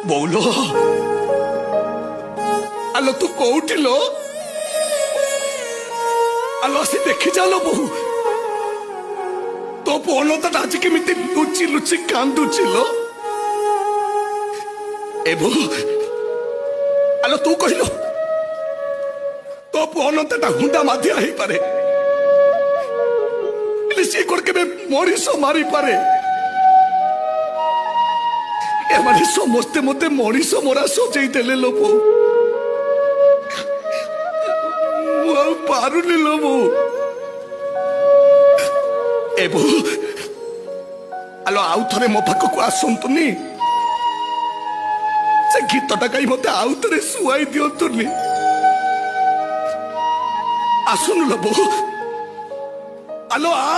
বৌলো আলো তু কোউঠি লো আলো আসি দেখি যালো বহু তো পনতা আজ কেমিতি লুচি লুচি কান্দুছি লো এ বহু আলো তু কহিলো তো পনতা হুন্ডা মাধিয়া হই পারে সে কোন কেবে মরিষ মারি পারে এমানে সমস্তে মতে মরিষ মরা সজাই দেলে লো বউ ମୁଁ ଆଉ ପାରୁନି ଲୋ ବୋଉ ଏ ବୋଉ ଆଲୋ ଆଉ ଥରେ ମୋ ପାଖକୁ ଆସନ୍ତୁନି ସେ ଗୀତଟା ଗାଇ ମତେ ଆଉ ଥରେ ଶୁଆଇ ଦିଅନ୍ତୁନି ଆସୁନୁ ଲୋ ବୋଉ ଆଲୋ ଆ